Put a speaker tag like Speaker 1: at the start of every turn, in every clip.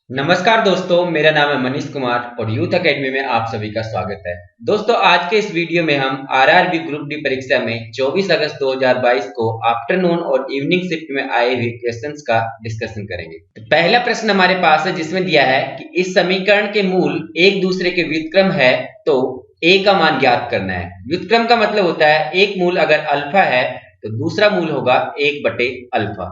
Speaker 1: नमस्कार दोस्तों, मेरा नाम है मनीष कुमार और यूथ एकेडमी में आप सभी का स्वागत है। दोस्तों, आज के इस वीडियो में हम आरआरबी ग्रुप डी परीक्षा में 24 अगस्त 2022 को आफ्टरनून और इवनिंग शिफ्ट में आए हुए क्वेश्चंस का डिस्कशन करेंगे। तो पहला प्रश्न हमारे पास है जिसमें दिया है कि इस समीकरण के मूल एक दूसरे के व्युत्क्रम है तो ए का मान ज्ञात करना है। व्युत्क्रम का मतलब होता है एक मूल अगर अल्फा है तो दूसरा मूल होगा 1/अल्फा।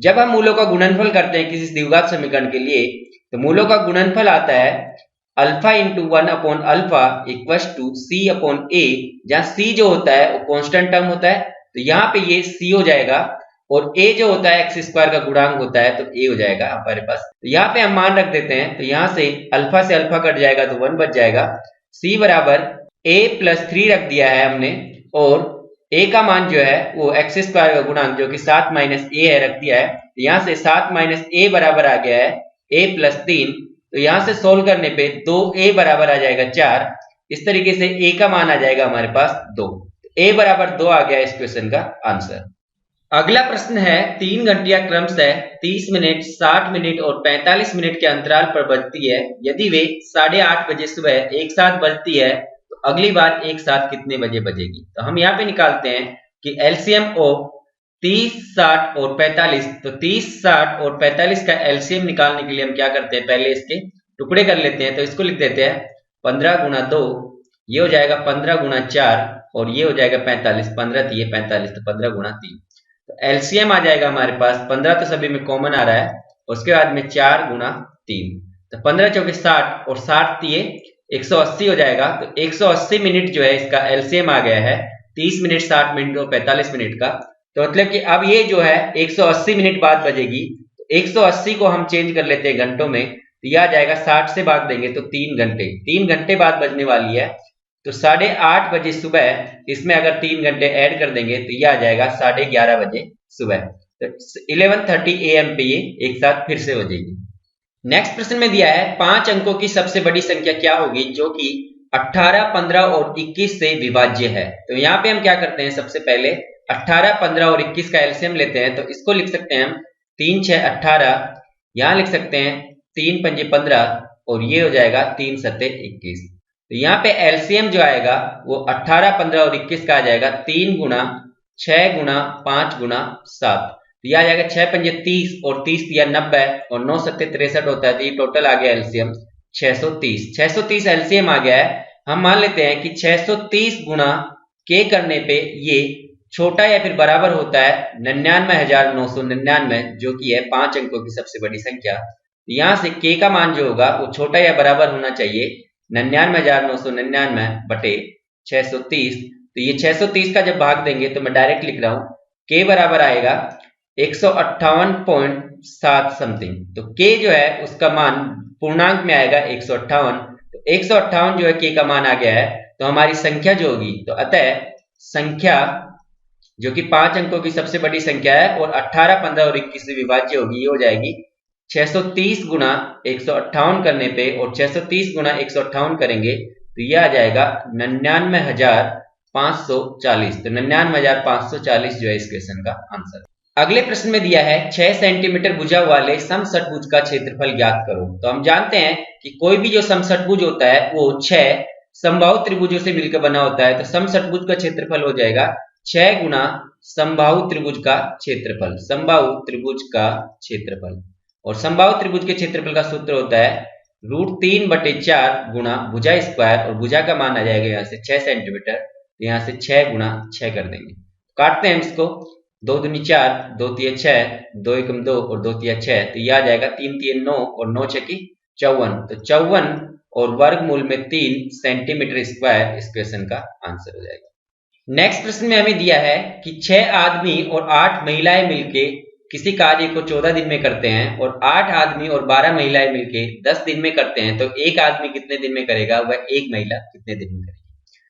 Speaker 1: जब हम मूलों का गुणनफल करते हैं किसी द्विघात समीकरण के लिए तो मूलों का गुणनफल आता है अल्फा इंटू 1/अल्फा equals to C upon A, जहां सी जो होता है वो कांस्टेंट टर्म होता है तो यहाँ पे ये सी हो जाएगा और ए जो होता है एक्स स्क्वायर का गुणांक होता है तो ए हो जाएगा हमारे पास। तो यहाँ पे हम मान रख देते हैं तो यहाँ से अल्फा कट जाएगा तो 1 बच जाएगा। सी बराबर ए प्लस 3 रख दिया है हमने और ए का मान जो है वो एक्स स्क्वायर का गुणांक जो कि 7 माइनस ए है रख दिया है। यहाँ से 7 माइनस ए बराबर आ गया है a प्लस 3। तो यहां से सोल्व करने पे 2a बराबर आ जाएगा 4। इस तरीके से a का मान आ जाएगा हमारे पास 2। a बराबर 2 आ गया इस क्वेश्चन का आंसर। अगला प्रश्न है 3 घंटियां क्रमशः 30 मिनट 60 मिनट और 45 मिनट के अंतराल पर बजती है। यदि वे 8:30 बजे सुबह एक साथ बजती है तो अगली बार एक साथ कितने बजे बजेगी। तो हम यहाँ पे निकालते हैं कि एलसीएम ऑफ 30, 60 और 45। तो 30, 60 और 45 का एलसीएम निकालने के लिए हम क्या करते हैं, पहले इसके टुकड़े कर लेते हैं। तो इसको लिख देते हैं 15 गुना 2, ये हो जाएगा 15 गुना 4 और ये हो जाएगा 45। 15 थी 45 तो 15 गुना 3। तो एलसीएम आ जाएगा हमारे पास 15 तो सभी में कॉमन आ रहा है, उसके बाद में 4 गुना 3 तो 15 चौके 60 और 60 दिए 180 हो जाएगा। तो 180 मिनट जो है इसका एलसीएम आ गया है 30 मिनट 60 मिनट और 45 मिनट का। तो मतलब कि अब ये जो है 180 मिनट बाद बजेगी। 180 को हम चेंज कर लेते हैं घंटों में तो यह आ जाएगा 60 से भाग देंगे तो 3 घंटे। 3 घंटे बाद बजने वाली है तो 8:30 बजे सुबह, इसमें अगर 3 घंटे ऐड कर देंगे तो यह आ जाएगा 11:30 बजे सुबह। तो 11:30 AM पे ये एक साथ फिर से बजेगी। नेक्स्ट प्रश्न में दिया है 5 अंकों की सबसे बड़ी संख्या क्या होगी जो कि 18, 15 और 21 से विभाज्य है। तो यहाँ पे हम क्या करते हैं, सबसे पहले 18, 15 और 21 का एलसीएम लेते हैं। तो इसको लिख सकते हैं हम 3 6 18, यहाँ लिख सकते हैं 3 5 15 और ये हो जाएगा 3 7 21। तो यहाँ पे एलसीएम जो आएगा वो 18, 15 और 21 का आ जाएगा 3 गुना 6 गुना 5 गुना 7। तो यह आ जाएगा 6 5 30 और 30 दिया 90 और 9 7 63 होता है। तो ये टोटल आ गया एलसीएम 630। 630 एलसीएम आ गया है। हम मान लेते हैं कि 630 गुना के करने पे ये छोटा या फिर बराबर होता है 99,999 जो कि है 5 अंकों की सबसे बड़ी संख्या। यहाँ से के का मान जो होगा वो छोटा या बराबर होना चाहिए 99,999 बटे 630। तो ये 630 का जब भाग देंगे तो मैं डायरेक्ट लिख रहा हूं के बराबर आएगा 158.7 समथिंग। तो के जो है उसका मान पूर्णांक में आएगा 158। तो 158 जो है के का मान आ गया है। तो हमारी संख्या जो होगी, तो अतः संख्या जो कि 5 अंकों की सबसे बड़ी संख्या है और 18, 15 और 21 से विभाज्य होगी, ये हो जाएगी 630 गुना 158 करने पे और 630 गुना 158 करेंगे तो यह आ जाएगा 99,540। तो 99,540 जो है इस क्वेश्चन का आंसर। अगले प्रश्न में दिया है 6 सेंटीमीटर भुजा वाले समषटभुज का क्षेत्रफल ज्ञात करो। तो हम जानते हैं कि कोई भी जो समषटभुज होता है वो 6 समबाहु त्रिभुजों से मिलकर बना होता है। तो समषटभुज का क्षेत्रफल हो जाएगा 6 गुना समबाहु त्रिभुज का क्षेत्रफल। समबाहु त्रिभुज का क्षेत्रफल और समबाहु त्रिभुज के क्षेत्रफल का सूत्र होता है √3/4 गुना भुजा स्क्वायर और भुजा का मान आ जाएगा यहाँ से 6 सेंटीमीटर। तो यहाँ से 6 गुना 6 कर देंगे, काटते हैं इसको 2 दूनी 4, 2 तिया 6, 2 एकम 2 और 2 तिया 6। तो यह आ जाएगा 3 तिया 9 और 9 छकी 54। तो 54 और वर्गमूल में 3 सेंटीमीटर स्क्वायर इस क्वेश्चन का आंसर हो जाएगा। नेक्स्ट प्रश्न में हमें दिया है कि 6 आदमी और 8 महिलाएं मिलके किसी कार्य को 14 दिन में करते हैं और 8 आदमी और 12 महिलाएं मिलके 10 दिन में करते हैं। तो एक आदमी कितने दिन में करेगा, वह एक महिला कितने दिन में करेगी।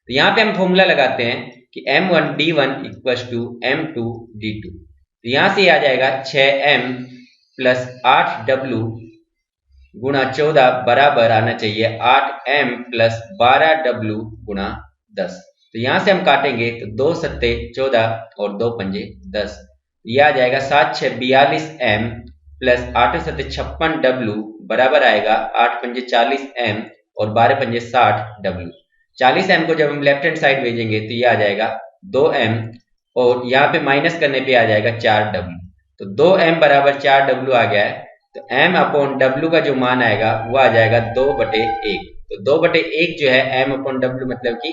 Speaker 1: तो यहाँ पे हम फॉर्मूला लगाते हैं कि M1D1 = M2D2। तो यहाँ से आ जाएगा 6M + 8W गुणा 14 बराबर आना चाहिए 8M + 12W गुणा 10। तो यहाँ से हम काटेंगे तो 2 7 14 और 2 5 10। यह आ जाएगा 7 6 42M + 8 7 56W बराबर आएगा 8 पंजे 40 m और 12 पंजे 60 w। 40 m को जब हम लेफ्ट हैंड साइड भेजेंगे तो ये आ जाएगा 2 m और यहाँ पे माइनस करने पे आ जाएगा 4 w। तो 2 m बराबर 4 w आ गया है। तो m अपॉन w का जो मान आएगा वो आ जाएगा 2/1। तो 2/1 जो है m अपॉन w मतलब कि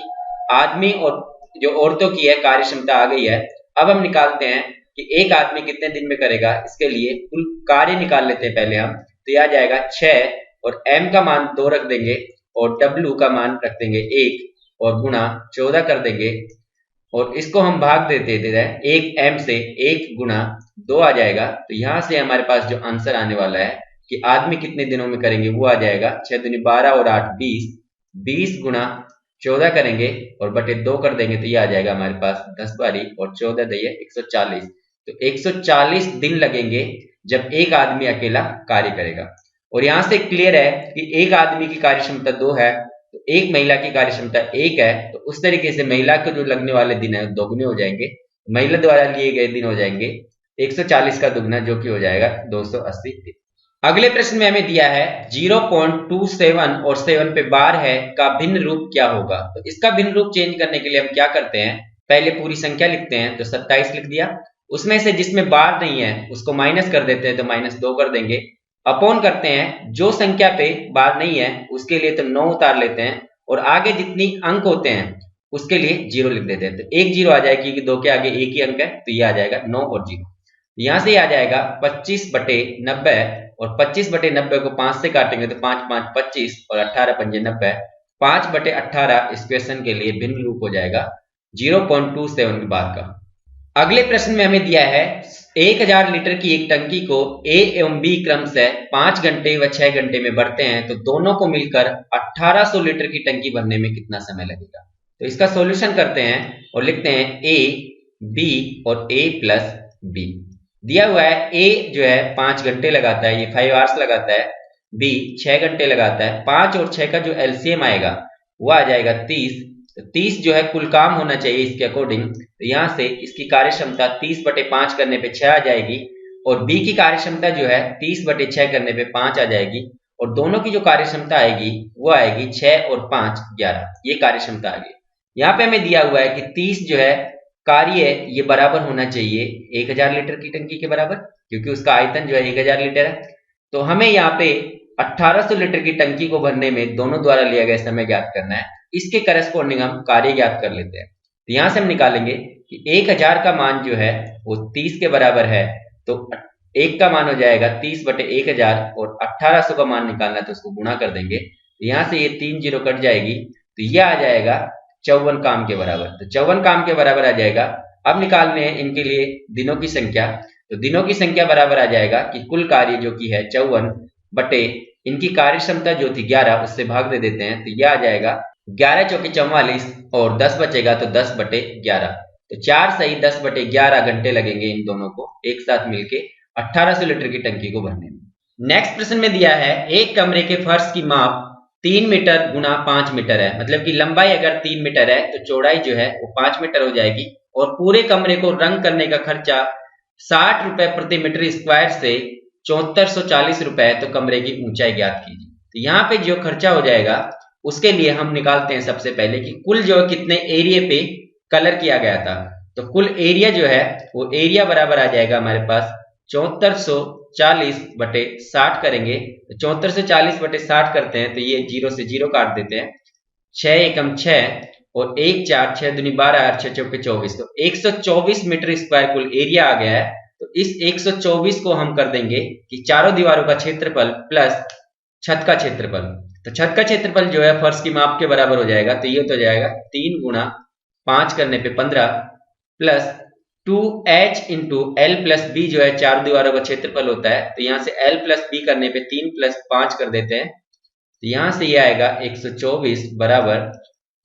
Speaker 1: आदमी और जो औरतों की है कार्य क्षमता आ गई है। अब हम निकालते हैं कि एक आदमी कितने दिन में करेगा। इसके लिए कुल कार्य निकाल लेते हैं पहले हम। तो यह आ जाएगा 6 और m का मान 2 रख देंगे और w का मान रख देंगे 1 और गुणा 14 कर देंगे और इसको हम भाग देते हैं 1 m से 1 गुणा 2 आ जाएगा। तो यहाँ से हमारे पास जो आंसर आने वाला है कि आदमी कितने दिनों में करेंगे वो आ जाएगा 6 दूनी 12 और 8 20, 20 गुणा 14 करेंगे और बटे 2 कर देंगे तो ये आ जाएगा हमारे पास 10 12 और 14 दैये 140। तो 140 दिन लगेंगे जब एक आदमी अकेला कार्य करेगा। और यहाँ से क्लियर है कि एक आदमी की कार्य क्षमता 2 है तो एक महिला की कार्य क्षमता 1 है। तो उस तरीके से महिला को जो लगने वाले दिन है दोगुने हो जाएंगे, महिला द्वारा लिए गए दिन हो जाएंगे 140 का दुगना जो कि हो जाएगा 280 दिन। अगले प्रश्न में हमें दिया है 0.27 और 7 पे बार है का भिन्न रूप क्या होगा। तो इसका भिन्न रूप चेंज करने के लिए हम क्या करते हैं, पहले पूरी संख्या लिखते हैं। तो 27 लिख दिया, उसमें से जिसमें बार नहीं है उसको माइनस कर देते हैं तो -2 कर देंगे। अपॉन करते हैं जो संख्या पे बार नहीं है उसके लिए तो 9 उतार लेते हैं और आगे जितनी अंक होते हैं उसके लिए 0 लिख देते हैं। तो 1 0 आ जाएगी क्योंकि 2 के आगे एक ही अंक है तो ये आ जाएगा 9 और 0। यहाँ से आ जाएगा 25/90 और 25/90 को 5 से काटेंगे तो 5 5 25 और 18 पंजे 90। 5/18 इस क्वेश्चन के लिए भिन्न रूप हो जाएगा 0.27 के बाद का। अगले प्रश्न में हमें दिया है 1000 लीटर की एक टंकी को A एवं B क्रम से 5 घंटे व 6 घंटे में भरते हैं तो दोनों को मिलकर 1800 लीटर की टंकी भरने में कितना समय लगेगा। तो इसका सॉल्यूशन करते हैं और लिखते हैं A, B और A प्लस B। दिया हुआ है A जो है 5 घंटे लगाता है, ये 5 आवर्स लगाता है। B 6 घंटे लगाता है। 5 और 6 का जो एलसीएम आएगा वो आ जाएगा 30। तो 30 जो है कुल काम होना चाहिए इसके अकॉर्डिंग। तो यहाँ से इसकी कार्य क्षमता 30/5 करने पे 6 आ जाएगी और B की कार्य क्षमता जो है 30/6 करने पे 5 आ जाएगी और दोनों की जो कार्य क्षमता आएगी वो आएगी 6 और 5 11, ये कार्य क्षमता आ गई। यहाँ पे हमें दिया हुआ है कि 30 जो है कार्य ये बराबर होना चाहिए 1000 लीटर की टंकी के बराबर, क्योंकि उसका आयतन जो है 1000 लीटर है। तो हमें यहाँ पे 1800 लीटर की टंकी को भरने में दोनों द्वारा लिया गया समय ज्ञात करना है। इसके करस्पॉन्डिंग हम कार्य ज्ञात कर लेते हैं। तो यहाँ से हम निकालेंगे कि 1000 का मान जो है वो 30 के बराबर है तो 1 का मान हो जाएगा 30/1000 और 1800 का मान निकालना है तो उसको गुणा कर देंगे। तो यहाँ से ये 3 0 कट जाएगी तो यह आ जाएगा 54 काम के बराबर। तो 54 काम के बराबर आ जाएगा। अब निकालने हैं इनके लिए दिनों की संख्या। तो दिनों की संख्या बराबर आ जाएगा कि कुल कार्य जो कि है 54 बटे इनकी कार्य क्षमता जो थी 11 उससे भाग दे देते हैं। तो यह आ जाएगा 11 चौके 44 और 10 बचेगा तो 10/11। तो 4 सही 10/11 घंटे लगेंगे इन दोनों को एक साथ मिलके 1800 लीटर की टंकी को भरने में। नेक्स्ट प्रश्न में दिया है एक कमरे के फर्श की माप 3 मीटर गुना 5 मीटर है। मतलब कि लंबाई अगर 3 मीटर है तो चौड़ाई जो है वो 5 मीटर हो जाएगी और पूरे कमरे को रंग करने का खर्चा 60 रुपए प्रति मीटर स्क्वायर से 7440 रुपए। तो कमरे की ऊंचाई ज्ञात कीजिए। तो यहाँ पे जो खर्चा हो जाएगा उसके लिए हम निकालते हैं सबसे पहले कि कुल जो कितने एरिया पे कलर किया गया था। तो कुल एरिया जो है वो एरिया बराबर आ जाएगा हमारे पास 7440/60 करेंगे। तो 7440/60 करते हैं तो ये 0 से 0 काट देते हैं। 6 एकम 6 और 1 4 6 दूनी 12 और 6 चौके 24। तो 124 मीटर स्क्वायर कुल एरिया आ गया है। तो इस 124 को हम कर देंगे कि चारों दीवारों का क्षेत्रफल प्लस छत का क्षेत्रफल। तो छत का क्षेत्रफल जो है फर्श की माप के बराबर हो जाएगा। तो ये तो जाएगा 3 गुणा 5 करने पे 15 plus 2h into L plus B जो है चार दीवारों का क्षेत्रफल होता है। तो यहाँ से L प्लस B करने पे 3 + 5 कर देते हैं। तो यहाँ से ये आएगा 124 बराबर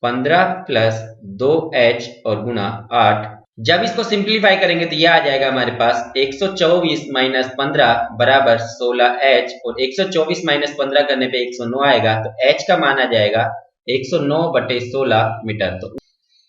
Speaker 1: 15 प्लस 2h और गुणा 8। जब इसको सिंप्लीफाई करेंगे तो यह आ जाएगा हमारे पास 124 - 15 बराबर 16h और 124 - 15 करने पे 109 आएगा। तो h का मान आ जाएगा 109/16 मीटर। तो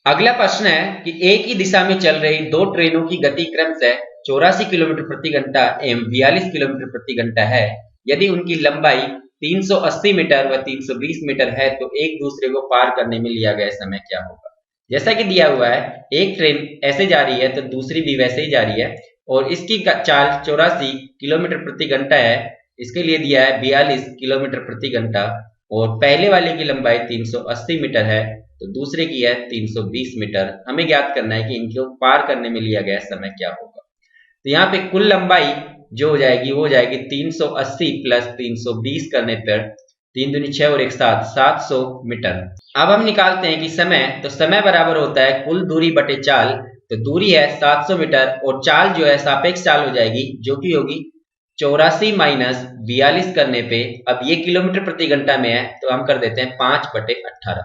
Speaker 1: अगला प्रश्न है कि एक ही दिशा में चल रही दो ट्रेनों की गति क्रम से 84 किलोमीटर प्रति घंटा एवं 42 किलोमीटर प्रति घंटा है। यदि उनकी लंबाई 380 मीटर व 320 मीटर है तो एक दूसरे को पार करने में लिया गया समय क्या होगा। जैसा कि दिया हुआ है, एक ट्रेन ऐसे जा रही है तो दूसरी भी वैसे ही जा रही है और इसकी चाल 84 किलोमीटर प्रति घंटा है। इसके लिए दिया है 42 किलोमीटर प्रति घंटा और पहले वाले की लंबाई 380 मीटर है तो दूसरे की है 320 मीटर। हमें ज्ञात करना है कि इनको पार करने में लिया गया समय क्या होगा। तो यहाँ पे कुल लंबाई जो हो जाएगी वो हो जाएगी 380 प्लस 320 करने पर 3 दूनी 6 और 1 7, 700 मीटर। अब हम निकालते हैं कि समय, तो समय बराबर होता है कुल दूरी बटे चाल। तो दूरी है 700 मीटर और चाल जो है सापेक्ष चाल हो जाएगी जो कि होगी 84 माइनस 42 करने पे, अब ये किलोमीटर प्रति घंटा में है तो हम कर देते हैं 5/18।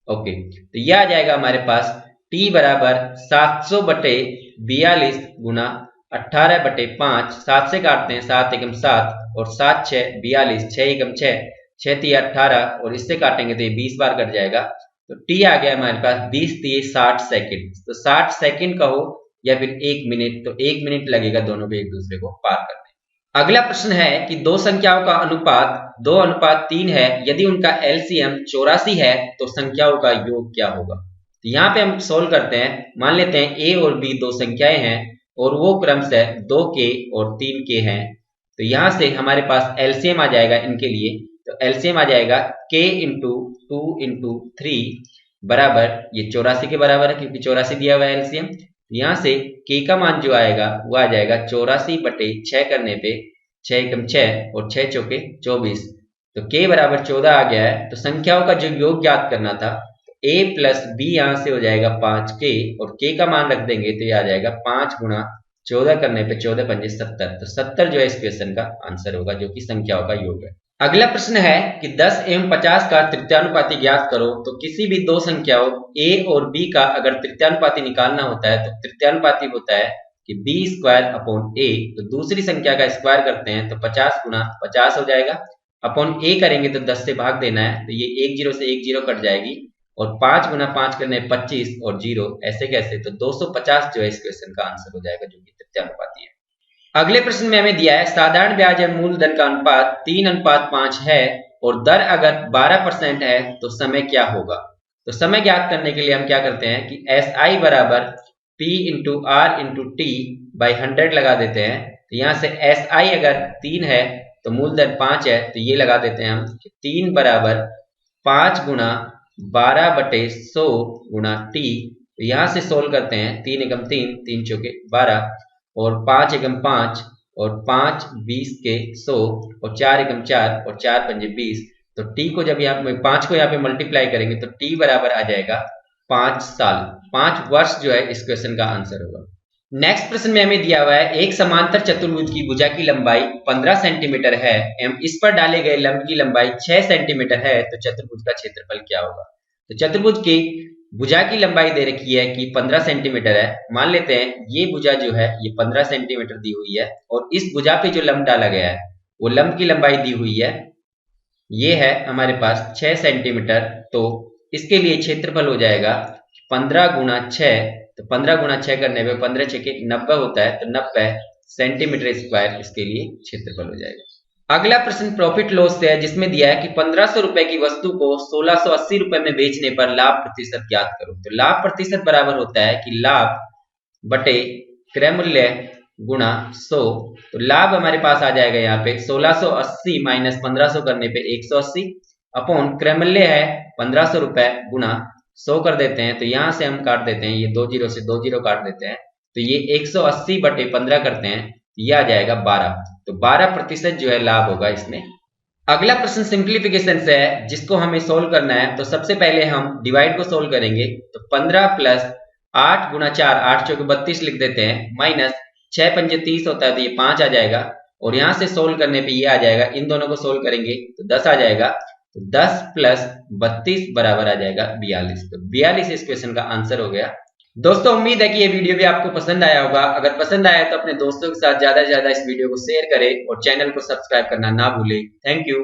Speaker 1: ओके, तो यह आ जाएगा हमारे पास t बराबर 700 बटे 42 गुना 18/5। 7 से काटते हैं, 7 एकम 7 और 7 6 42, 6 एकम 6, 6 3 18 और इससे काटेंगे तो ये 20 बार कट जाएगा। तो t आ गया हमारे पास 20 3 60 सेकंड। तो 60 सेकंड का हो या फिर 1 मिनट, तो 1 मिनट लगेगा दोनों को एक दूसरे को पार करने। अगला प्रश्न है कि दो संख्याओं का अनुपात 2:3 है, यदि उनका एलसीएम 84 है तो संख्याओं का योग क्या होगा। तो यहाँ पे हम सोल्व करते हैं। मान लेते हैं a और b दो संख्याएं हैं और वो क्रमशः 2k और 3k हैं। तो यहाँ से हमारे पास एलसीएम आ जाएगा इनके लिए। तो एलसीएम आ जाएगा k इंटू 2 इंटू 3 बराबर, ये 84 के बराबर है क्योंकि 84 दिया हुआ है एलसीएम। यहाँ से k का मान जो आएगा वो आ जाएगा 84/6 करने पे 6 एकम 6 और 6 चौके 24। तो k बराबर 14 आ गया है। तो संख्याओं का जो योग ज्ञात करना था, तो a प्लस b यहाँ से हो जाएगा 5k और k का मान रख देंगे तो ये आ जाएगा 5 गुणा 14 करने पे 14 पंजे 70। तो 70 जो है इस क्वेश्चन का आंसर होगा जो कि संख्याओं का योग है। अगला प्रश्न है कि 10 एवं 50 का तृतीयानुपाती ज्ञात करो। तो किसी भी दो संख्याओं a और b का अगर तृतीयानुपाती निकालना होता है तो तृतीयानुपाती होता है कि b² a। तो दूसरी संख्या का स्क्वायर करते हैं तो 50 गुणा 50 हो जाएगा, अपॉन a करेंगे तो 10 से भाग देना है तो ये 1 0 से 1 0 कट जाएगी और 5 गुणा 5 करने 25 और 0 ऐसे कैसे, तो 250 जो है इस क्वेश्चन का आंसर हो जाएगा जो कि तृतीयानुपाती है। अगले प्रश्न में हमें दिया है साधारण ब्याज एवं मूलधन का अनुपात 3:5 है और दर अगर 12% है तो समय क्या होगा। तो समय ज्ञात करने के लिए हम क्या करते हैं कि SI बराबर P into R into T by 100 लगा देते हैं। तो यहाँ से SI अगर 3 है तो मूलधन 5 है तो ये लगा देते हैं हम 3 बराबर 5 गुणा 12/100 गुणा T। तो यहाँ से सोल्व करते हैं, 3 एकम 3, 3 चौके 12 और 5 एकम 5 और 5 20 के 100 और 4 एकम 4 और 4 पंजे 20। तो t को जब यहाँ पे 5 को यहाँ पे मल्टीप्लाई करेंगे तो t बराबर आ जाएगा 5 साल, 5 वर्ष जो है इस क्वेश्चन का आंसर होगा। नेक्स्ट प्रश्न में हमें दिया हुआ है एक समांतर चतुर्भुज की भुजा की लंबाई 15 सेंटीमीटर है एवं इस पर डाले गए लंब की लंबाई 6 सेंटीमीटर है तो चतुर्भुज का क्षेत्रफल क्या होगा। तो चतुर्भुज की भुजा की लंबाई दे रखी है कि 15 सेंटीमीटर है। मान लेते हैं ये भुजा जो है ये 15 सेंटीमीटर दी हुई है और इस भुजा पे जो लंब डाला गया है वो लंब की लंबाई दी हुई है, ये है हमारे पास 6 सेंटीमीटर। तो इसके लिए क्षेत्रफल हो जाएगा 15 गुणा 6। तो 15 गुणा 6 करने पे 15 6 के 90 होता है तो 90 सेंटीमीटर स्क्वायर इसके लिए क्षेत्रफल हो जाएगा। अगला प्रश्न प्रॉफिट लॉस से है जिसमें दिया है कि 1500 रुपए की वस्तु को 1680 रुपए में बेचने पर लाभ प्रतिशत ज्ञात करो। तो लाभ प्रतिशत बराबर होता है कि लाभ बटे क्रय मूल्य गुणा 100। तो लाभ हमारे पास आ जाएगा यहाँ पे 1680 माइनस 1500 करने पे 180 अपॉन क्रय मूल्य है 1500 रुपए गुणा 100 कर देते हैं। तो यहाँ से हम काट देते हैं, ये 2 0 से 2 0 काट देते हैं तो ये 180 बटे 15 करते हैं, ये आ जाएगा 12। तो 12% जो है लाभ होगा इसमें। अगला प्रश्न सिंप्लीफिकेशन से है जिसको हमें सोल्व करना है। तो सबसे पहले हम डिवाइड को सोल्व करेंगे। तो 15 प्लस 8 गुणा 4, 8 चौके 32 लिख देते हैं, माइनस 6 पंजे 30 होता है तो ये 5 आ जाएगा और यहाँ से सोल्व करने पे ये आ जाएगा। इन दोनों को सोल्व करेंगे तो 10 आ जाएगा। तो 10 प्लस 32 बराबर आ जाएगा 42। तो 42 इस क्वेश्चन का आंसर हो गया। दोस्तों उम्मीद है कि ये वीडियो भी आपको पसंद आया होगा। अगर पसंद आया तो अपने दोस्तों के साथ ज्यादा से ज्यादा इस वीडियो को शेयर करें और चैनल को सब्सक्राइब करना ना भूलें। Thank you.